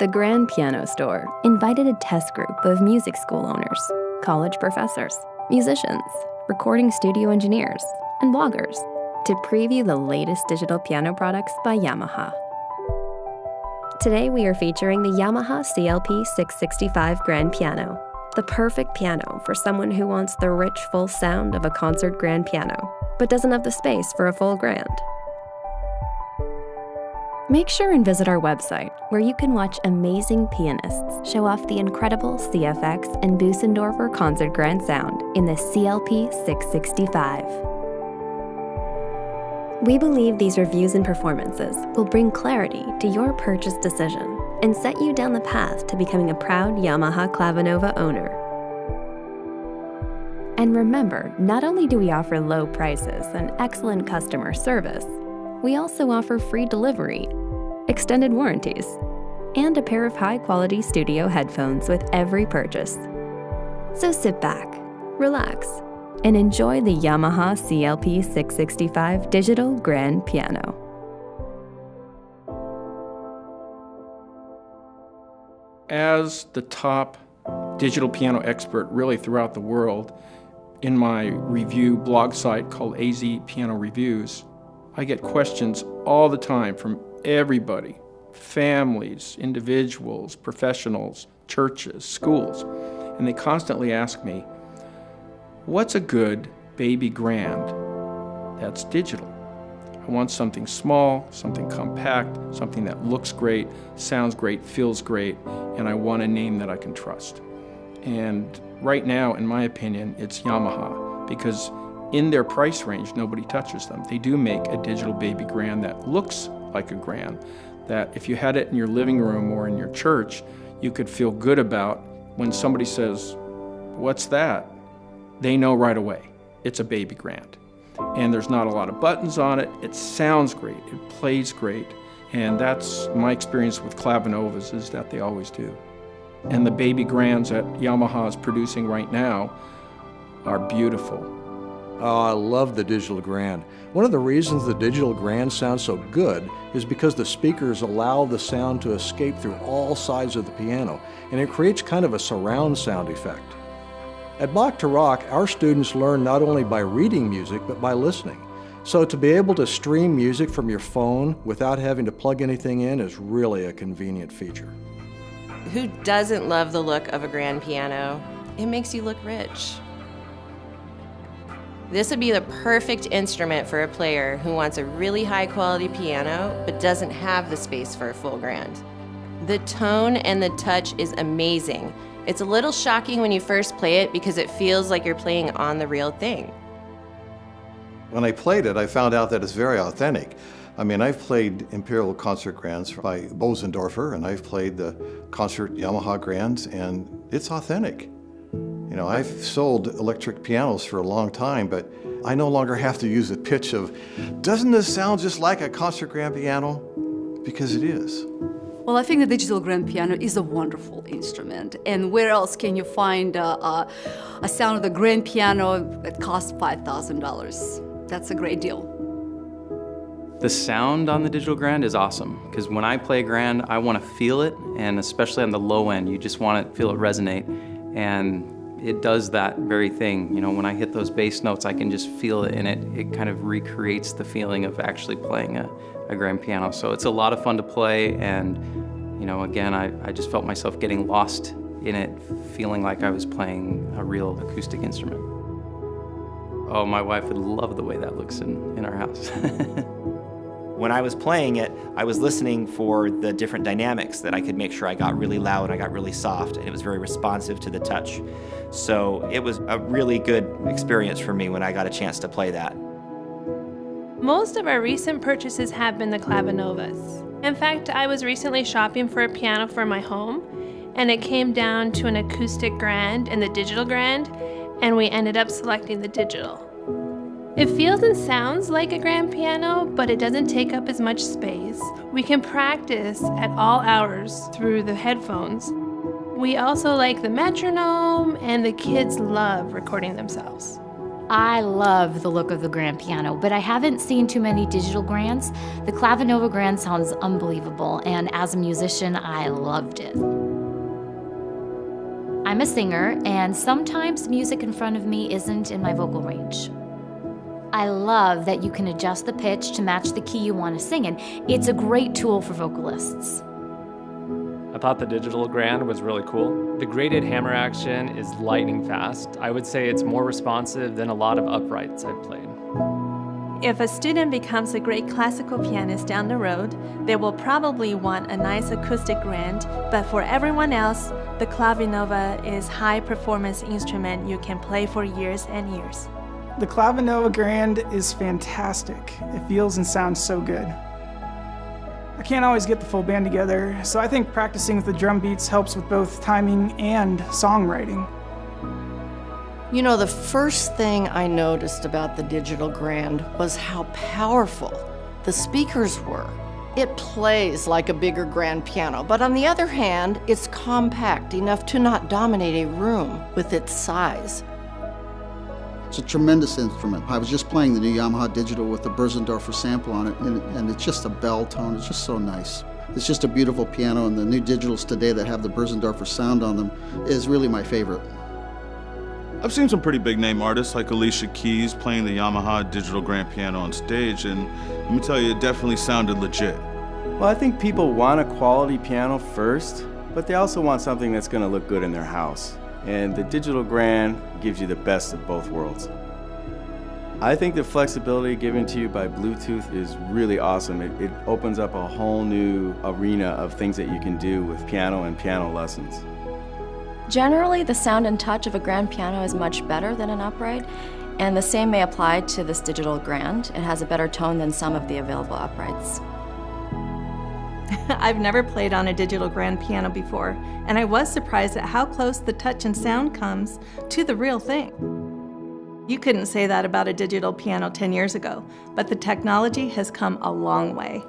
The Grand Piano Store invited a test group of music school owners, college professors, musicians, recording studio engineers, and bloggers to preview the latest digital piano products by Yamaha. Today we are featuring the Yamaha CLP 665 Grand Piano, the perfect piano for someone who wants the rich, full sound of a concert grand piano, but doesn't have the space for a full grand. Make sure and visit our website, where you can watch amazing pianists show off the incredible CFX and Bösendorfer concert grand sound in the CLP 665. We believe these reviews and performances will bring clarity to your purchase decision and set you down the path to becoming a proud Yamaha Clavinova owner. And remember, not only do we offer low prices and excellent customer service, we also offer free delivery, extended warranties, and a pair of high-quality studio headphones with every purchase. So sit back, relax, and enjoy the Yamaha CLP 665 Digital Grand Piano. As the top digital piano expert really throughout the world, in my review blog site called AZ Piano Reviews, I get questions all the time from everybody, families, individuals, professionals, churches, schools, and they constantly ask me, what's a good baby grand that's digital? I want something small, something compact, something that looks great, sounds great, feels great, and I want a name that I can trust. And right now, in my opinion, it's Yamaha, because in their price range, nobody touches them. They do make a digital baby grand that looks like a grand, that if you had it in your living room or in your church, you could feel good about. When somebody says, what's that? They know right away, it's a baby grand. And there's not a lot of buttons on it, it sounds great, it plays great, and that's my experience with Clavinovas, is that they always do. And the baby grands that Yamaha is producing right now are beautiful. Oh, I love the digital grand. One of the reasons the digital grand sounds so good is because the speakers allow the sound to escape through all sides of the piano, and it creates kind of a surround sound effect. At Bach to Rock, our students learn not only by reading music, but by listening. So to be able to stream music from your phone without having to plug anything in is really a convenient feature. Who doesn't love the look of a grand piano? It makes you look rich. This would be the perfect instrument for a player who wants a really high quality piano but doesn't have the space for a full grand. The tone and the touch is amazing. It's a little shocking when you first play it because it feels like you're playing on the real thing. When I played it, I found out that it's very authentic. I mean, I've played Imperial Concert Grands by Bösendorfer, and I've played the Concert Yamaha Grands, and it's authentic. You know, I've sold electric pianos for a long time, but I no longer have to use the pitch of, doesn't this sound just like a concert grand piano? Because it is. Well, I think the digital grand piano is a wonderful instrument. And where else can you find a sound of the grand piano that costs $5,000? That's a great deal. The sound on the digital grand is awesome, because when I play grand, I want to feel it, and especially on the low end, you just want to feel it resonate. And it does that very thing. You know, when I hit those bass notes, I can just feel it, and it kind of recreates the feeling of actually playing a grand piano. So it's a lot of fun to play, and you know, again, I just felt myself getting lost in it, feeling like I was playing a real acoustic instrument. Oh, my wife would love the way that looks in our house. When I was playing it, I was listening for the different dynamics that I could make sure I got really loud and I got really soft, and it was very responsive to the touch. So it was a really good experience for me when I got a chance to play that. Most of our recent purchases have been the Clavinovas. In fact, I was recently shopping for a piano for my home, and it came down to an acoustic grand and the digital grand, and we ended up selecting the digital. It feels and sounds like a grand piano, but it doesn't take up as much space. We can practice at all hours through the headphones. We also like the metronome, and the kids love recording themselves. I love the look of the grand piano, but I haven't seen too many digital grands. The Clavinova Grand sounds unbelievable, and as a musician, I loved it. I'm a singer, and sometimes music in front of me isn't in my vocal range. I love that you can adjust the pitch to match the key you want to sing in. It's a great tool for vocalists. I thought the digital grand was really cool. The graded hammer action is lightning fast. I would say it's more responsive than a lot of uprights I've played. If a student becomes a great classical pianist down the road, they will probably want a nice acoustic grand, but for everyone else, the Clavinova is a high-performance instrument you can play for years and years. The Clavinova Grand is fantastic. It feels and sounds so good. I can't always get the full band together, so I think practicing with the drum beats helps with both timing and songwriting. You know, the first thing I noticed about the digital grand was how powerful the speakers were. It plays like a bigger grand piano, but on the other hand, it's compact enough to not dominate a room with its size. It's a tremendous instrument. I was just playing the new Yamaha Digital with the Bösendorfer sample on it, and it's just a bell tone. It's just so nice. It's just a beautiful piano, and the new digitals today that have the Bösendorfer sound on them is really my favorite. I've seen some pretty big name artists like Alicia Keys playing the Yamaha Digital Grand Piano on stage, and let me tell you, it definitely sounded legit. Well, I think people want a quality piano first, but they also want something that's going to look good in their house. And the digital grand gives you the best of both worlds. I think the flexibility given to you by Bluetooth is really awesome. It opens up a whole new arena of things that you can do with piano and piano lessons. Generally, the sound and touch of a grand piano is much better than an upright, and the same may apply to this digital grand. It has a better tone than some of the available uprights. I've never played on a digital grand piano before, and I was surprised at how close the touch and sound comes to the real thing. You couldn't say that about a digital piano 10 years ago, but the technology has come a long way.